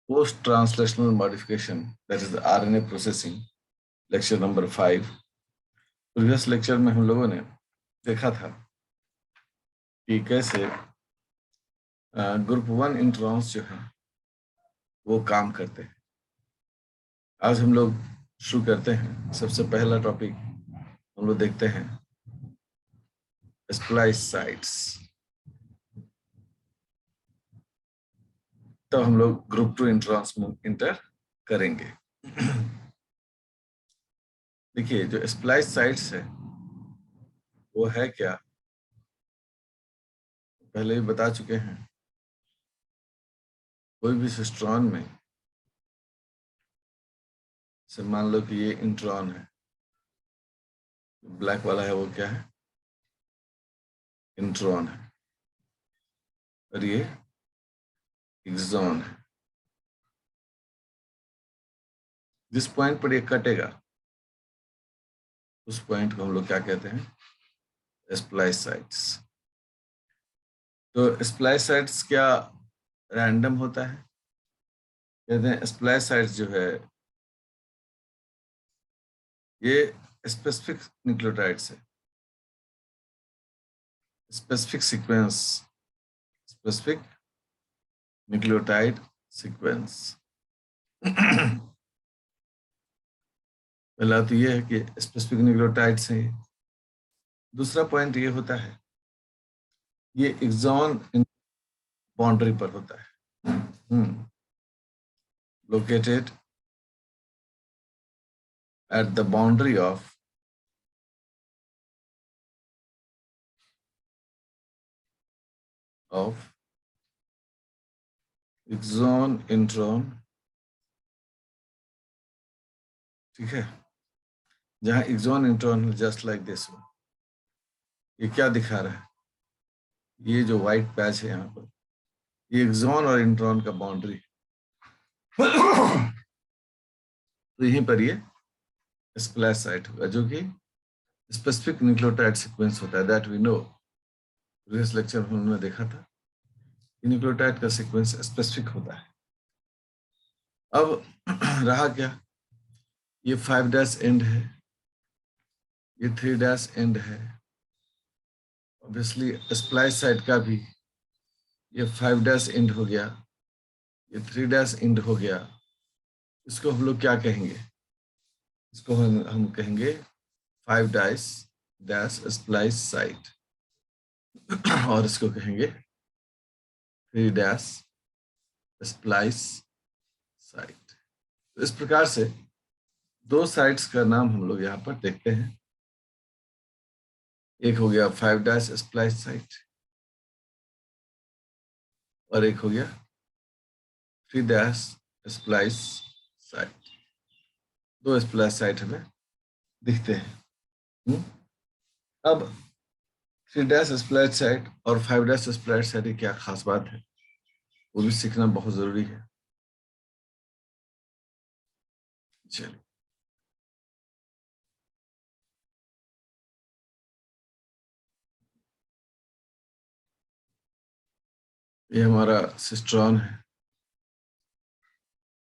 Post translational modification, that is the RNA processing, lecture number 5। Previous lecture में हम लोगों ने देखा था कि कैसे ग्रुप 1 इंट्रॉन्स जो है वो काम करते हैं। आज हम लोग शुरू करते हैं। सबसे पहला टॉपिक हम लोग देखते हैं स्प्लाइस साइट्स। तो हम लोग ग्रुप 2 इंट्रॉन्स में इंटर करेंगे। देखिए, जो स्प्लाइस साइट्स है वो है क्या, पहले ही बता चुके हैं। कोई भी सिस्ट्रॉन में से मान लो कि ये इंट्रॉन है, ब्लैक वाला है वो क्या है, इंट्रॉन है, और ये एक्सॉन है। जिस पॉइंट पर ये कटेगा उस पॉइंट को हम लोग क्या कहते हैं, स्प्लाइस साइट्स। तो स्प्लाइस साइट्स क्या रैंडम होता है? कहते हैं स्प्लाइस साइट्स जो है ये स्पेसिफिक न्यूक्लियोटाइड्स है, specific sequence, specific nucleotide sequence. पहला तो ये है कि स्पेसिफिक न्यूक्लियोटाइड्स है। दूसरा पॉइंट ये होता है ये एक्सॉन बाउंड्री पर होता है, located at the boundary of exon intron. ठीक है, जहां exon intron just like this one. ये क्या दिखा रहा है, ये जो व्हाइट पैच है यहाँ पर, ये एक्सॉन और इंट्रॉन का बाउंड्री। तो यहीं पर ये स्प्लैश साइट होगा, जो कि स्पेसिफिक न्यूक्लियोटाइड सीक्वेंस होता है। That we know, previous lecture में हमने देखा था कि न्यूक्लियोटाइड का सीक्वेंस स्पेसिफिक होता है। अब रहा क्या, ये 5' एंड है, ये 3' एंड है। ऑब्वियसली स्प्लाइस साइट का भी ये 5' एंड हो गया, ये 3' एंड हो गया। इसको हम लोग क्या कहेंगे, इसको हम कहेंगे 5' स्प्लाइस साइट, और इसको कहेंगे 3' स्प्लाइस साइट। तो इस प्रकार से दो साइट्स का नाम हम लोग यहाँ पर देखते हैं। एक हो गया 5' स्प्लाइस साइट और एक हो गया 3' स्प्लाइस साइट। दो स्प्लाइस साइट हमें दिखते हैं। अब 3' स्प्लाइस साइट और 5' स्प्लाइस साइट की क्या खास बात है, वो भी सीखना बहुत जरूरी है। चलिए, ये हमारा सिस्ट्रॉन है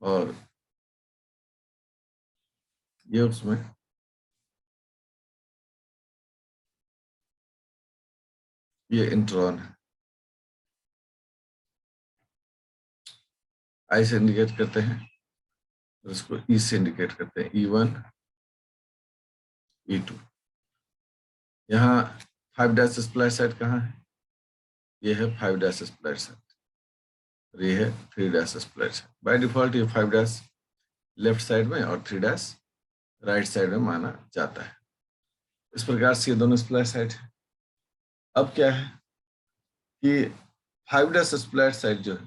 और ये उसमें ये इंट्रॉन है। आई से इंडिकेट करते हैं और इसको ई से इंडिकेट करते हैं, E1 E2। यहाँ 5' स्प्लाइस साइट कहाँ है, ये है 5' स्प्लाइस साइट और ये है 3' स्प्लाइस साइट। बाय डिफॉल्ट ये 5' लेफ्ट साइड में और 3' राइट साइड में माना जाता है। इस प्रकार से ये दोनों स्प्लाइस साइट है। अब क्या है कि 5' स्प्लाइस साइट जो है,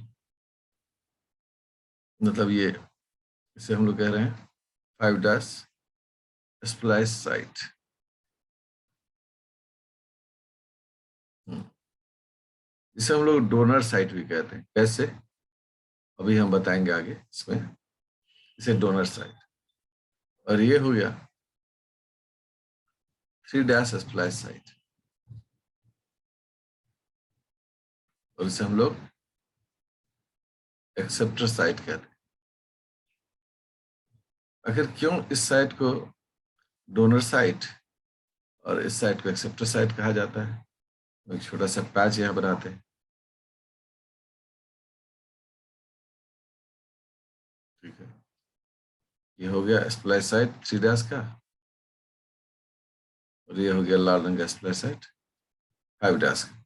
मतलब ये इसे हम लोग कह रहे हैं 5' स्प्लाइस साइट। इसे हम लोग डोनर साइट भी कहते हैं। कैसे, अभी हम बताएंगे आगे इसमें। इसे डोनर साइट, और ये हो गया 3' स्प्लाइस साइट, और इसे हम लोग एक्सेप्टर साइट कहते हैं। आखिर क्यों इस साइट को डोनर साइट और इस साइट को एक्सेप्टर साइट कहा जाता है? एक छोटा सा पैच यहाँ बनाते हैं, ठीक है। ये हो गया स्प्लाइस साइट 3 डैश का, और ये हो गया लाल रंग का स्प्लाइस साइट 5 डैश का।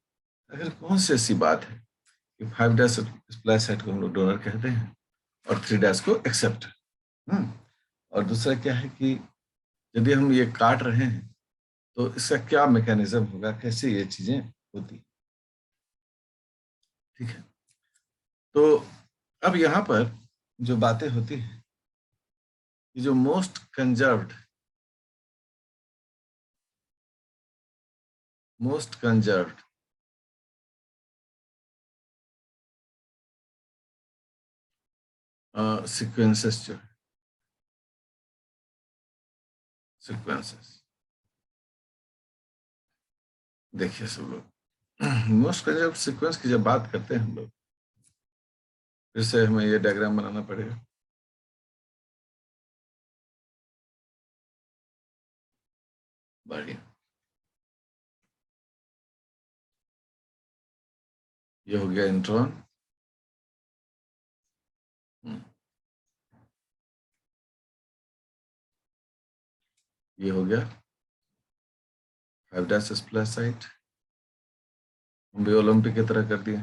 अगर कौन सी ऐसी बात है कि 5 डैश स्प्लाइस साइट को हम लोग डोनर कहते हैं और 3 डैश को एक्सेप्टर? और दूसरा क्या है कि यदि हम ये काट रहे हैं तो इसका क्या मैकेनिज्म होगा, कैसे ये चीजें होती, ठीक है। तो अब यहाँ पर जो बातें होती हैं कि जो मोस्ट कंजर्व्ड सीक्वेंसेस जो है, सीक्वेंसेस देखिए सब लोग, मोस्ट कंजर्व्ड सीक्वेंस की जब बात करते हैं हम लोग, फिर से हमें ये डायग्राम बनाना पड़ेगा। बढ़िया, ये हो गया इंट्रॉन, ये हो गया 5 डैश प्लस साइट, हम भी ओलंपिक की तरह कर दिए।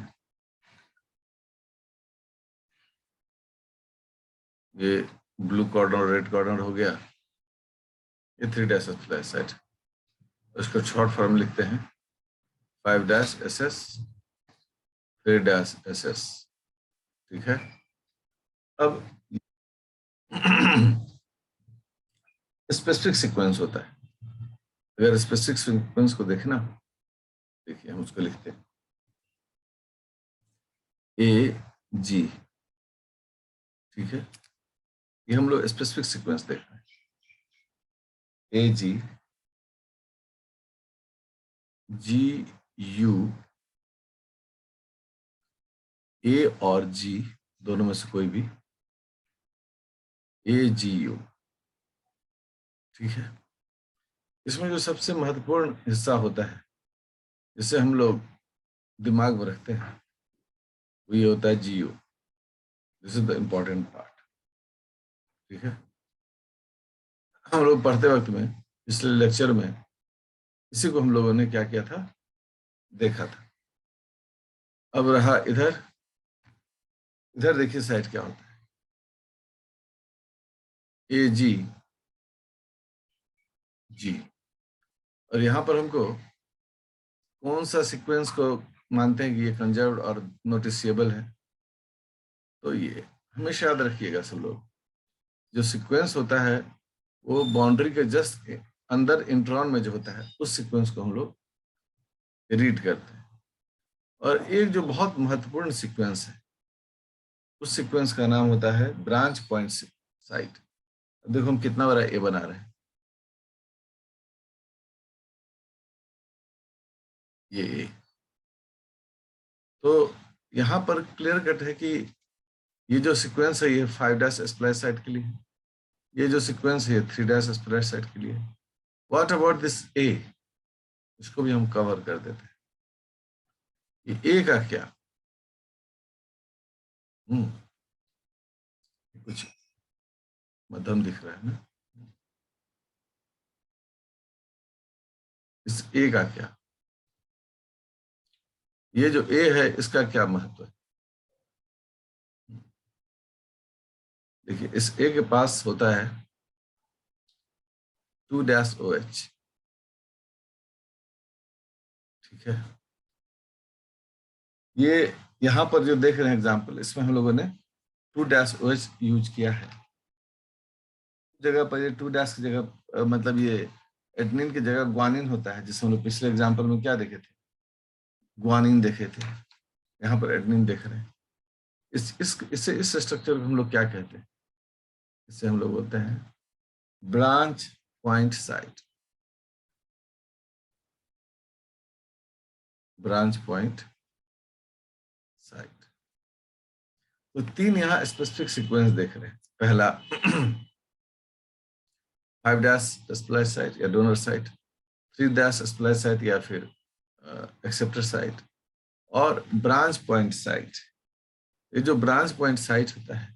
ये ब्लू कॉर्नर रेड कॉर्नर हो गया, ये 3 डैश प्लस साइट, उसको शॉर्ट फॉर्म लिखते हैं 5 dash S S 3 dash S S, ठीक है। अब स्पेसिफिक सीक्वेंस होता है, अगर स्पेसिफिक सीक्वेंस को देखना, देखिए हम उसको लिखते हैं ए जी, ठीक है। ये हम लोग स्पेसिफिक सीक्वेंस देख रहे हैं, ए जी, जी यू, ए और जी दोनों में से कोई भी, ए जी यू, ठीक है। इसमें जो सबसे महत्वपूर्ण हिस्सा होता है जिसे हम लोग दिमाग में रखते हैं, वो ये होता है जी यू, this is the important part, ठीक है। हम लोग पढ़ते वक्त में, पिछले लेक्चर में, इसी को हम लोगों ने क्या किया था, देखा था। अब रहा इधर, इधर देखिए साइड क्या होता है, ए जी जी, और यहाँ पर हमको कौन सा सीक्वेंस को मानते हैं कि ये कंजर्व्ड और नोटिसिएबल है, तो ये हमेशा याद रखिएगा सब लोग, जो सीक्वेंस होता है वो बाउंड्री के जस्ट अंदर इंट्रॉन में जो होता है उस सीक्वेंस को हम लोग रीड करते हैं। और एक जो बहुत महत्वपूर्ण सीक्वेंस है, उस सीक्वेंस का नाम होता है ब्रांच पॉइंट साइट। देखो हम कितना बड़ा ए बना रहे हैं, ये ए। तो यहाँ पर क्लियर कट है कि ये जो सीक्वेंस है ये 5 डैश स्प्लैश साइट के लिए है, ये जो सीक्वेंस है 3 डैश स्प्लैश साइट के लिए है। व्हाट अबाउट दिस ए, इसको भी हम कवर कर देते हैं। ये ए का क्या, हम्म कुछ मध्यम दिख रहा है ना, इस ए का क्या, ये जो ए है इसका क्या महत्व है? देखिए इस ए के पास होता है 2 डैश ओ एच, ठीक है। ये यहाँ पर जो देख रहे हैं एग्जाम्पल, इसमें हम लोगों ने 2 डैश ओ एच यूज किया है। जगह पर ये 2 डैश की जगह मतलब ये एडनिन की जगह ग्वानिन होता है, जिसे हम लोग पिछले एग्जाम्पल में क्या देखे थे, ग्वानिन देखे थे। यहाँ पर एडनिन देख रहे हैं। इस स्ट्रक्चर को हम लोग क्या कहते हैं, इसे हम लोग बोलते हैं branch point site, branch point site. तो 3 यहाँ स्पेसिफिक सीक्वेंस देख रहे हैं। पहला 5' स्प्लाइस साइट या डोनर साइट, 3' स्प्लाइस साइट या फिर एक्सेप्टर साइट, और ब्रांच पॉइंट साइट। ये जो ब्रांच पॉइंट साइट होता है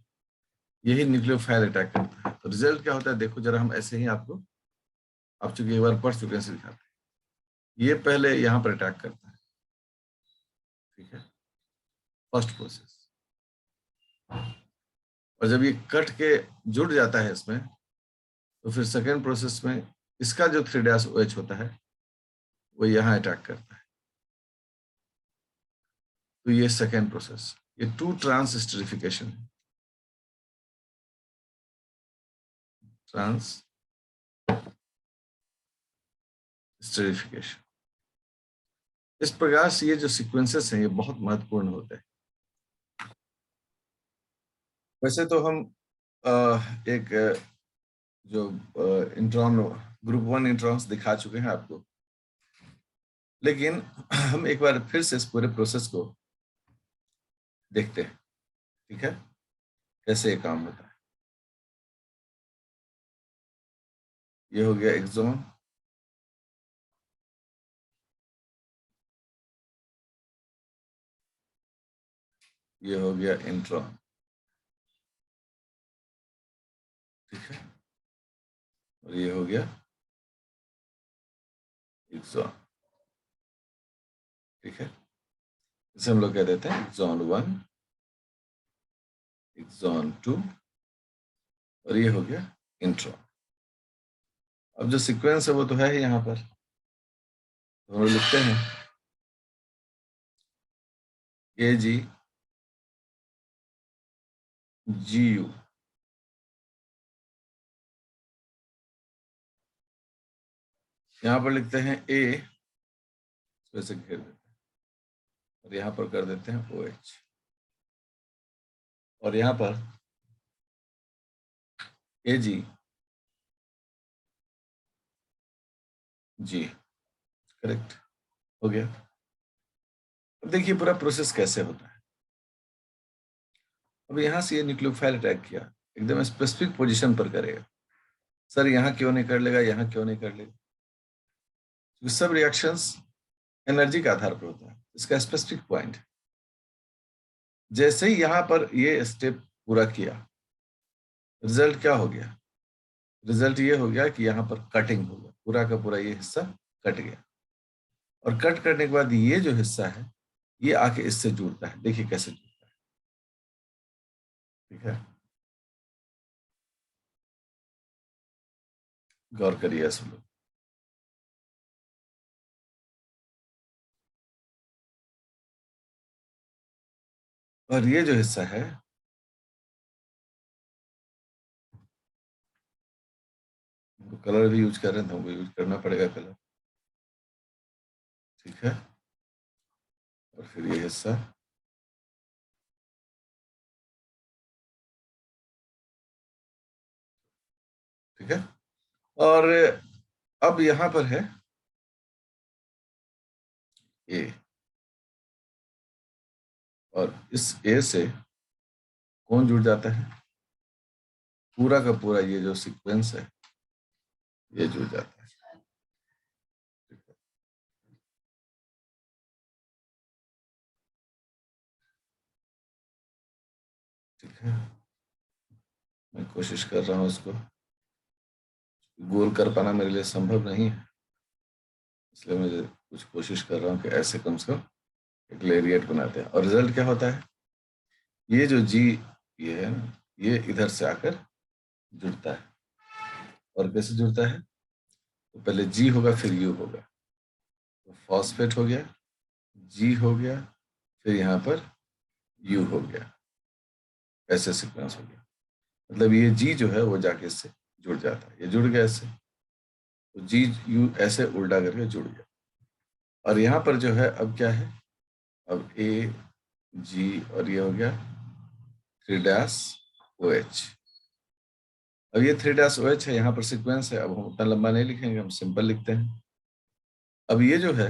यही न्यूक्लियोफाइल अटैक करता है। तो रिजल्ट क्या होता है देखो जरा, हम ऐसे ही आपको, आप चूंकि एक बार पढ़ चुके हैं दिखाते हैं। ये पहले यहाँ पर अटैक करता है, ठीक है, फर्स्ट प्रोसेस। और जब ये कट के जुड़ जाता है इसमें, तो फिर सेकेंड प्रोसेस में इसका जो 3' होता है वो यहाँ अटैक करता है। तो ये सेकेंड प्रोसेस, ये 2 ट्रांस स्टेरिफिकेशन है। Transesterification. इस प्रकार से ये जो सीक्वेंसेस हैं ये बहुत महत्वपूर्ण होते हैं। वैसे तो हम एक जो इंट्रॉन ग्रुप 1 इंट्रॉन्स दिखा चुके हैं आपको, लेकिन हम एक बार फिर से इस पूरे प्रोसेस को देखते हैं, ठीक है, कैसे ये काम होता है। ये हो गया एक्सॉन, ये हो गया इंट्रॉन, ठीक है, और ये हो गया एक्सॉन, ठीक है। इसे हम लोग कह देते हैं एक्सॉन 1, एक्सॉन 2, और ये हो गया इंट्रॉन। अब जो सीक्वेंस है वो तो है ही यहाँ पर, तो हम लोग लिखते हैं AG GU, यहाँ पर लिखते हैं A, वैसे घेर देते हैं, और यहाँ पर कर देते हैं OH, और यहाँ पर AG G, करेक्ट हो गया। अब देखिए पूरा प्रोसेस कैसे होता है। अब यहाँ से ये न्यूक्लियोफाइल अटैक किया, एकदम स्पेसिफिक पोजीशन पर करेगा। सर यहाँ क्यों नहीं कर लेगा, यहाँ क्यों नहीं कर लेगा? क्योंकि सब रिएक्शंस एनर्जी के आधार पर होता है, इसका स्पेसिफिक पॉइंट। जैसे ही यहाँ पर ये स्टेप पूरा किया, रिजल्ट क्या हो गया? रिजल्ट ये हो गया कि यहाँ पर कटिंग हो गया, पूरा का पूरा ये हिस्सा कट गया, और कट करने के बाद ये जो हिस्सा है ये आके इससे जुड़ता है। देखिए कैसे जुड़ता है, ठीक है, गौर करिए ऐसे लोग। और ये जो हिस्सा है, कलर भी यूज कर रहे थे, हमको यूज करना पड़ेगा कलर, ठीक है, और फिर ये हिस्सा, ठीक है। और अब यहाँ पर है ए, और इस ए से कौन जुड़ जाता है? पूरा का पूरा ये जो सीक्वेंस है ये जुड़ जाता है, ठीक है। मैं कोशिश कर रहा हूँ इसको गोल कर पाना, मेरे लिए संभव नहीं है, इसलिए मैं कुछ कोशिश कर रहा हूँ कि ऐसे कम से कम एक लेरिएट बनाते हैं। और रिजल्ट क्या होता है? ये जो जी ये है ना, ये इधर से आकर जुड़ता है। और कैसे जुड़ता है? तो पहले जी होगा फिर यू होगा, तो फॉस्फेट हो गया, जी हो गया, फिर यहाँ पर यू हो गया, ऐसे सीक्वेंस हो गया। मतलब ये जी जो है वो जाके इससे जुड़ जाता है, ये जुड़ गया इससे, तो जी यू ऐसे उल्टा करके जुड़ गया। और यहाँ पर जो है अब क्या है, अब ए जी और ये हो गया 3' अब ये 3' है, यहाँ पर सीक्वेंस है। अब हम उतना लंबा नहीं लिखेंगे, हम सिंपल लिखते हैं। अब ये जो है,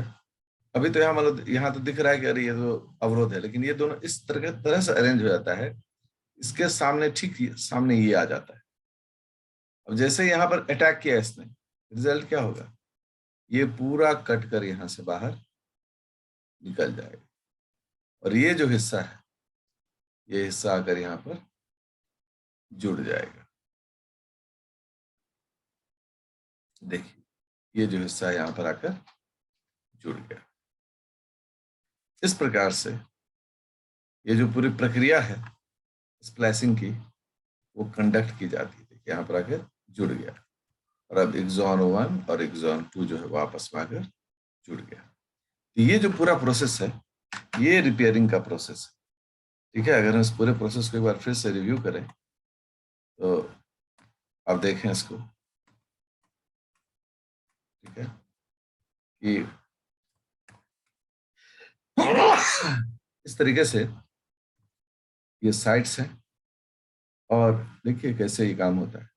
अभी तो यहाँ मतलब यहाँ तो दिख रहा है कि अरे ये तो अवरोध है, लेकिन ये दोनों इस तरह से अरेंज हो जाता है, इसके सामने ठीक सामने ये आ जाता है। अब जैसे यहाँ पर अटैक किया इसने, रिजल्ट क्या होगा, ये पूरा कट कर यहाँ से बाहर निकल जाएगा, और ये जो हिस्सा है, ये हिस्सा आकर यहाँ पर जुड़ जाएगा। देखिए, ये जो हिस्सा है यहाँ पर आकर जुड़ गया। इस प्रकार से ये जो पूरी प्रक्रिया है स्प्लाइसिंग की, वो कंडक्ट की जाती है। यहाँ पर आकर जुड़ गया, और अब एक्सॉन 1 और एक्सॉन 2 जो है वो आपस में आकर जुड़ गया। तो ये जो पूरा प्रोसेस है, ये रिपेयरिंग का प्रोसेस है। ठीक है, अगर हम इस पूरे प्रोसेस को एक बार फिर से रिव्यू करें तो आप देखें इसको, ठीक है, कि इस तरीके से ये साइट्स हैं, और देखिए कैसे ये काम होता है।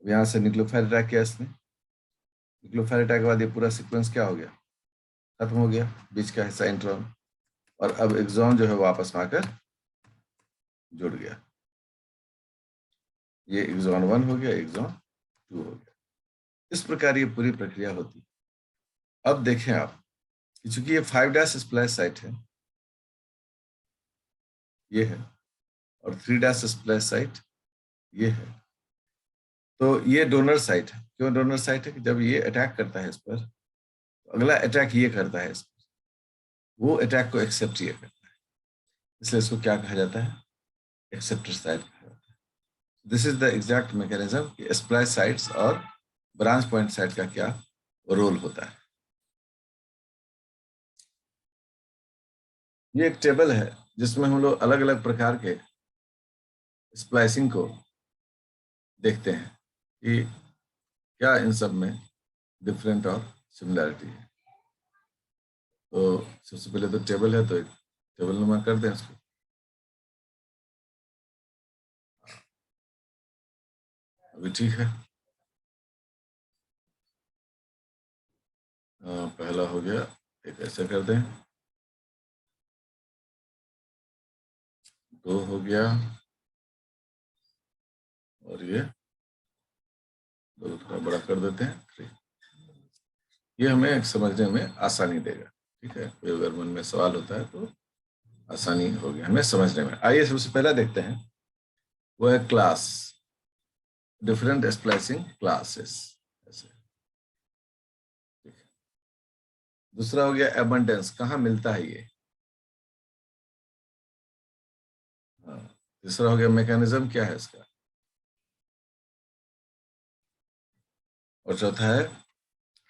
यहाँ से न्यूक्लियोफाइल अटैक किया इसने, न्यूक्लियोफाइल अटैक के बाद ये पूरा सीक्वेंस क्या हो गया, खत्म हो गया, बीच का हिस्सा इंट्रॉन, और अब एक्सॉन जो है वो आपस में आकर जुड़ गया। ये एक्सॉन 1 हो गया, एक्सॉन 2 हो गया। इस प्रकार ये पूरी प्रक्रिया होती है। अब देखें आप कि चूंकि ये 5' स्प्लैश साइट है, ये है, और 3' स्प्लैश साइट ये है, तो ये डोनर साइट है। क्यों डोनर साइट है? कि जब ये अटैक करता है इस पर, तो अगला अटैक ये करता है इस पर, वो अटैक को एक्सेप्ट ये करता है, इसलिए इसको क्या कहा जाता है, एक्सेप्टर साइट कहा जाता है। This is the exact mechanism कि स्प्लैश साइट्स और ब्रांच पॉइंट साइट का क्या रोल होता है। ये एक टेबल है जिसमें हम लोग अलग अलग प्रकार के स्प्लाइसिंग को देखते हैं कि क्या इन सब में डिफरेंट और सिमिलैरिटी है। तो सबसे पहले तो टेबल है, तो एक टेबल नुमा कर दें इसको। अभी ठीक है, पहला हो गया, एक ऐसा कर दें, 2 हो गया, और ये 2 थोड़ा बड़ा कर देते हैं, 3। ये हमें समझने में आसानी देगा। ठीक है, कोई अगर मन में सवाल होता है तो आसानी होगी हमें समझने में। आइए सबसे पहला देखते हैं, वो है क्लास, डिफरेंट स्प्लाइसिंग क्लासेस ऐसे। दूसरा हो गया एबंडेंस, कहाँ मिलता है ये। हाँ। तीसरा हो गया मैकेनिज्म, क्या है इसका। और चौथा है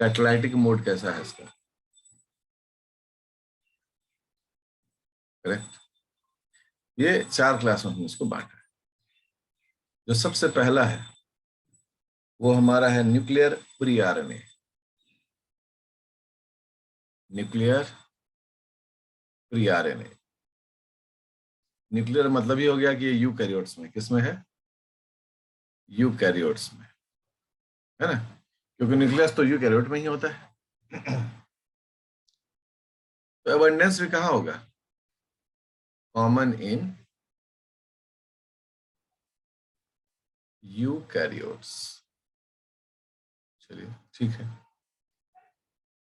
कैटालाइटिक मोड, कैसा है इसका। करेक्ट। ये 4 क्लास में हमने इसको बांटा है। जो सबसे पहला है वो हमारा है nuclear pre RNA. Nuclear pre RNA, nuclear मतलब ही हो गया कि ये यूकैरियोट्स में, किसमें है, यूकैरियोट्स में, है ना, क्योंकि न्यूक्लियस तो यूकैरियोट में ही होता है। तो अबंडेंस भी कहाँ होगा, कॉमन इन यूकैरियोट्स। चलिए ठीक है।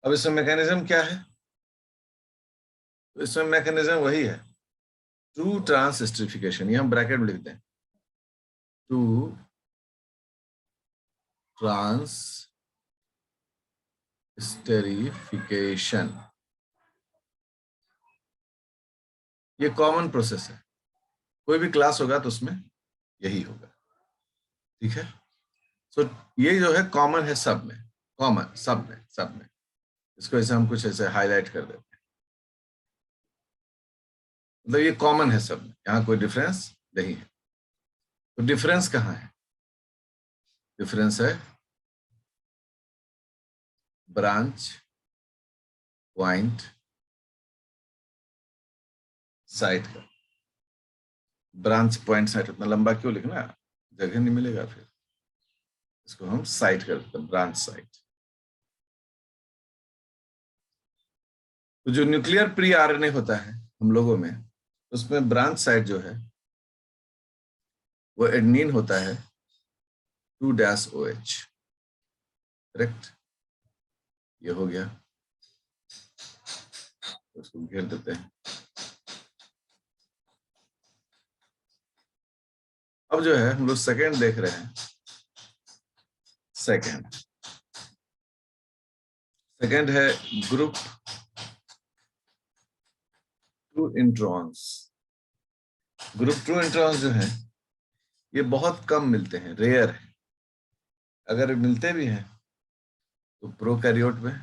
अब इसमें मैकेनिज्म क्या है, तो इसमें मैकेनिज्म वही है, टू ट्रांसस्टिफिकेशन, ये हम ब्रैकेट में लिख दें, टू ट्रांसस्टेरिफिकेशन। ये कॉमन प्रोसेस है, कोई भी क्लास होगा तो उसमें यही होगा। ठीक है, सो ये जो है कॉमन है सब में, कॉमन सब में। इसको ऐसे हम कुछ ऐसे हाईलाइट कर देते हैं, मतलब ये कॉमन है सब में, यहाँ कोई डिफरेंस नहीं है। तो डिफरेंस कहाँ है, डिफरेंस है ब्रांच पॉइंट साइट का। ब्रांच पॉइंट साइट, इतना लंबा क्यों लिखना, जगह नहीं मिलेगा फिर, इसको हम साइट कर देते हैं, ब्रांच साइट। तो जो न्यूक्लियर प्री आरएनए होता है हम लोगों में, उसमें ब्रांच साइट जो है वो एडनिन होता है, 2-OH, करेक्ट। ये हो गया, उसको घेर देते हैं। अब जो है हम लोग सेकेंड देख रहे हैं। सेकेंड है ग्रुप 2 इंट्रॉन्स। ग्रुप 2 इंट्रॉन्स जो है ये बहुत कम मिलते हैं, रेयर है। अगर मिलते भी हैं तो प्रोकैरियोट में,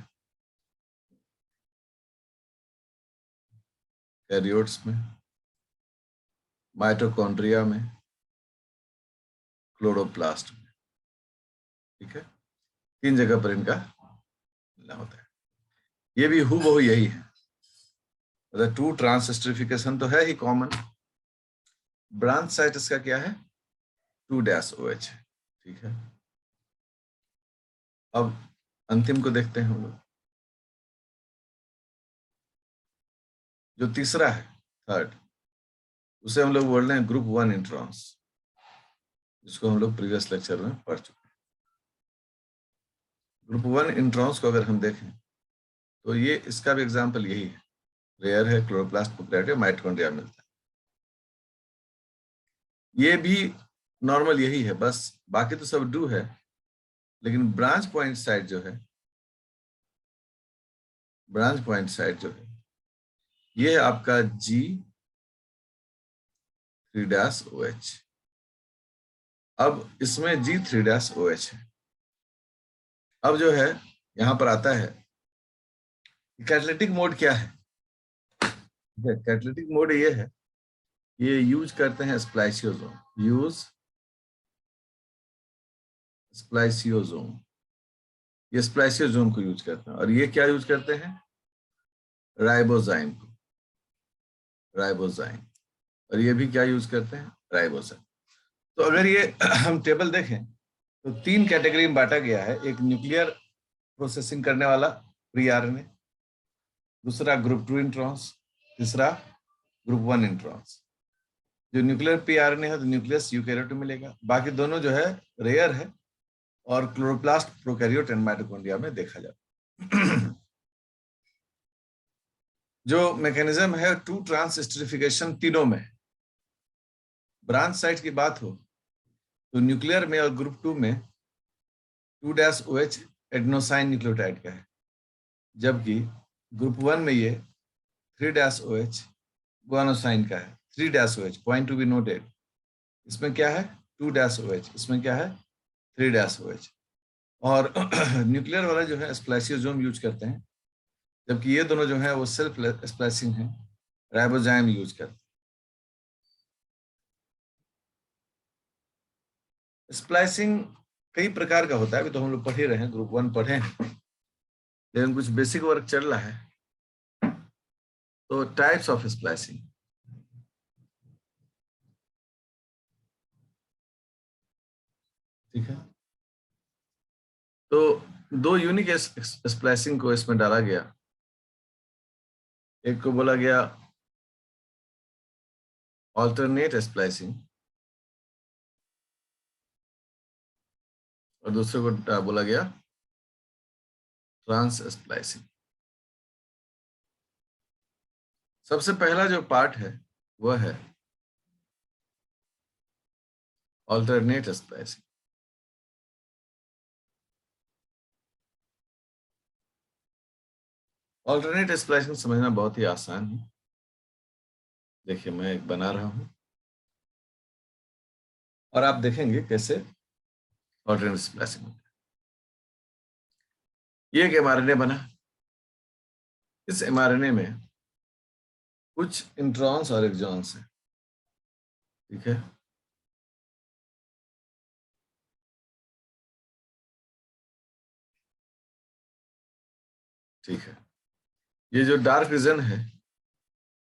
कैरियोट्स में, माइटोकॉन्ड्रिया में, क्लोरोप्लास्ट में, ठीक है। 3 जगह पर इनका मिलना होता है। ये भी हूबहू यही है, मतलब 2 ट्रांसस्टरिफिकेशन तो है ही कॉमन। ब्रांच साइट इसका क्या है, 2-OH है, ठीक है। अब अंतिम को देखते हैं हम लोग, जो तीसरा है, थर्ड, उसे हम लोग बोल रहे हैं ग्रुप 1 इंट्रॉन्स, जिसको हम लोग प्रीवियस लेक्चर में पढ़ चुके हैं। ग्रुप 1 इंट्रॉन्स को अगर हम देखें तो ये इसका भी एग्जाम्पल यही है, रेयर है, क्लोरोप्लास्ट, प्रोकैरियोट, माइटोकॉन्ड्रिया मिलता है। ये भी नॉर्मल यही है, बस बाकी तो सब डू है, लेकिन ब्रांच पॉइंट साइट जो है, ब्रांच पॉइंट साइट जो है ये आपका G3-OH। अब इसमें G3-OH है। अब जो है यहां पर आता है कैटालिटिक मोड क्या है। कैटालिटिक मोड ये है, ये यूज करते हैं स्प्लाइसियोसोम, स्प्लाइसियोसोम, ये स्प्लाइसियोसोम को यूज करते हैं। और ये क्या यूज करते हैं, राइबोजाइम को, राइबोजाइम। और ये भी क्या यूज करते हैं, राइबोजाइम। तो अगर ये हम टेबल देखें तो 3 कैटेगरी में बांटा गया है। एक न्यूक्लियर प्रोसेसिंग करने वाला प्री आरएनए, दूसरा ग्रुप 2 इंट्रॉन्स, तीसरा ग्रुप 1 इंट्रॉन्स। जो न्यूक्लियर प्री आरएनए है तो न्यूक्लियस यूकैरियोट में मिलेगा, बाकी दोनों जो है रेयर है और क्लोरोप्लास्ट, प्रोकैरियोट एंड माइटोकॉन्ड्रिया में देखा जाता है। जो मैकेनिज्म है 2 ट्रांसस्टरिफिकेशन तीनों में। ब्रांच साइट की बात हो तो न्यूक्लियर में और ग्रुप 2 में 2-OH एडेनोसाइन न्यूक्लियोटाइड का है, जबकि ग्रुप 1 में ये 3-OH गुआनोसाइन का है। 3-OH, point to be noted, इसमें क्या है 2-OH, इसमें क्या है 3-OH। और न्यूक्लियर वाला जो है स्प्लाइसियोसोम यूज करते हैं, जबकि ये दोनों जो है वो सेल्फ स्प्लाइसिंग है, राइबोजाइम यूज करते हैं। स्प्लाइसिंग कई प्रकार का होता है, अभी तो हम लोग पढ़ ही रहे हैं, ग्रुप 1 पढ़े हैं, लेकिन कुछ बेसिक वर्क चल रहा है। तो टाइप्स ऑफ स्प्लाइसिंग, ठीक है। तो 2 यूनिक स्प्लाइसिंग को इसमें डाला गया। एक को बोला गया ऑल्टरनेट स्प्लाइसिंग और दूसरे को बोला गया ट्रांस स्प्लाइसिंग। सबसे पहला जो पार्ट है वह है ऑल्टरनेट स्प्लाइसिंग। ऑल्टरनेट स्प्लाइसिंग समझना बहुत ही आसान है। देखिए मैं एक बना रहा हूं और आप देखेंगे कैसे ऑल्टरनेट स्प्लाइसिंग होता है। ये एक mRNA बना, इस mRNA में कुछ इंट्रॉन्स और एक्सॉन्स हैं, ठीक है। ठीक है, ये जो डार्क रीजन है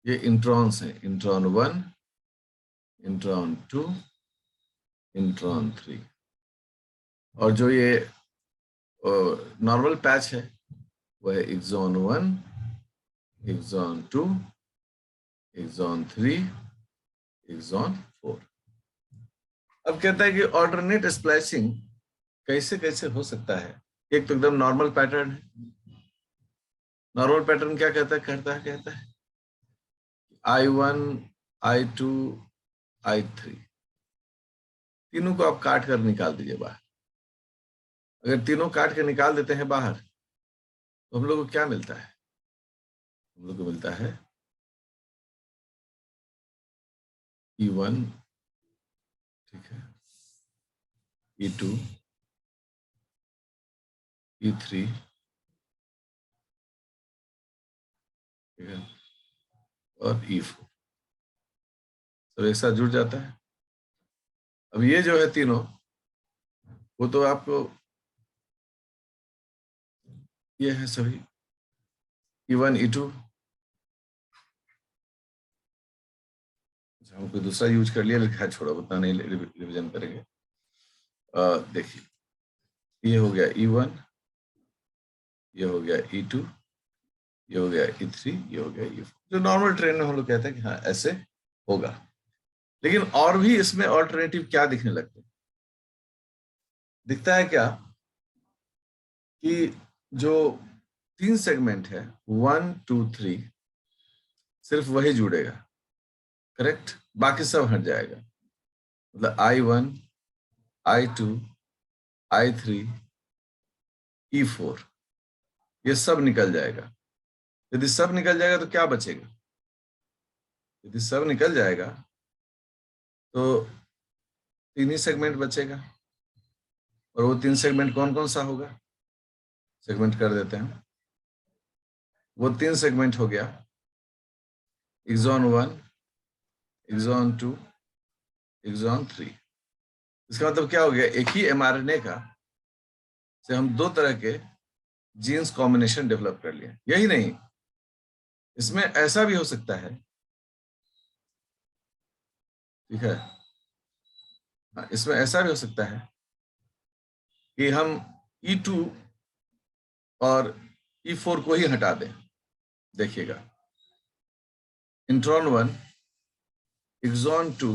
ये इंट्रॉन्स हैं, इंट्रॉन 1, इंट्रॉन 2, इंट्रॉन 3। और जो ये नॉर्मल पैच है वह है एक्सॉन 1, एक्सॉन 2, एक्सॉन 3, एक्सॉन 4। अब कहता है कि ऑल्टरनेट स्प्लाइसिंग कैसे कैसे हो सकता है। एक तो एकदम नॉर्मल पैटर्न है। नॉर्मल पैटर्न क्या कहता है I1, I2, I3 तीनों को आप काट कर निकाल दीजिए बाहर। अगर तीनों काट के निकाल देते हैं बाहर तो हम लोग को क्या मिलता है? हम लोग को मिलता है E1, ठीक है, E2, E3, ठीक है, और E4 सब एक साथ जुड़ जाता है। अब ये जो है तीनों, वो तो आपको ये है सभी E1, E2। हम कोई दूसरा यूज कर लिया, लिखा छोड़ा, उतना नहीं रिविजन करेंगे। देखिए, ये हो गया E1, ये हो गया E2, ये हो गया E3, ये हो गया E4। जो नॉर्मल ट्रेन में हम लोग कहते हैं कि हाँ ऐसे होगा। लेकिन और भी इसमें ऑल्टरनेटिव क्या दिखने लगते हैं? दिखता है क्या कि जो 3 सेगमेंट है 1, 2, 3 सिर्फ वही जुड़ेगा, करेक्ट, बाकी सब हट जाएगा। मतलब I1, I2, I3, E4 ये सब निकल जाएगा। यदि सब निकल जाएगा तो क्या बचेगा? यदि सब निकल जाएगा तो 3 ही सेगमेंट बचेगा। और वो 3 सेगमेंट कौन कौन सा होगा? सेगमेंट कर देते हैं। वो 3 सेगमेंट हो गया एक्सॉन 1, एक्सॉन 2, एक्सॉन 3। इसका मतलब क्या हो गया? एक ही mRNA का से हम 2 तरह के जीन्स कॉम्बिनेशन डेवलप कर लिए। यही नहीं, इसमें ऐसा भी हो सकता है, ठीक है, इसमें ऐसा भी हो सकता है कि हम E2 और E4 को ही हटा दें। देखिएगा, intron 1, exon 2,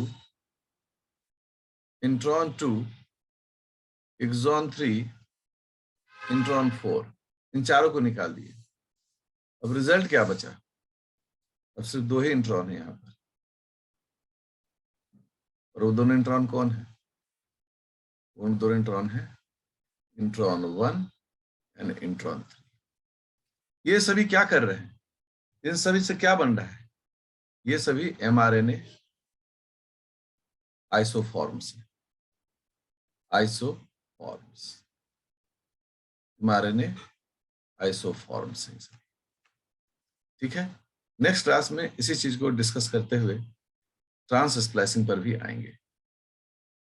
intron 2, exon 3, intron 4, इन चारों को निकाल दिए। अब रिजल्ट क्या बचा? अब सिर्फ 2 ही इंट्रॉन है यहाँ पर। और वो दोनों इंट्रॉन कौन है? वो दोनों इंट्रॉन है इंट्रॉन 1 एंड इंट्रॉन 3। ये सभी क्या कर रहे हैं? इन सभी से क्या बन रहा है? ये सभी mRNA आइसोफॉर्म्स है। आइसोफॉर्म्स, mRNA आइसोफॉर्म्स है। ठीक है, नेक्स्ट क्लास में इसी चीज को डिस्कस करते हुए ट्रांस स्प्लाइसिंग पर भी आएंगे।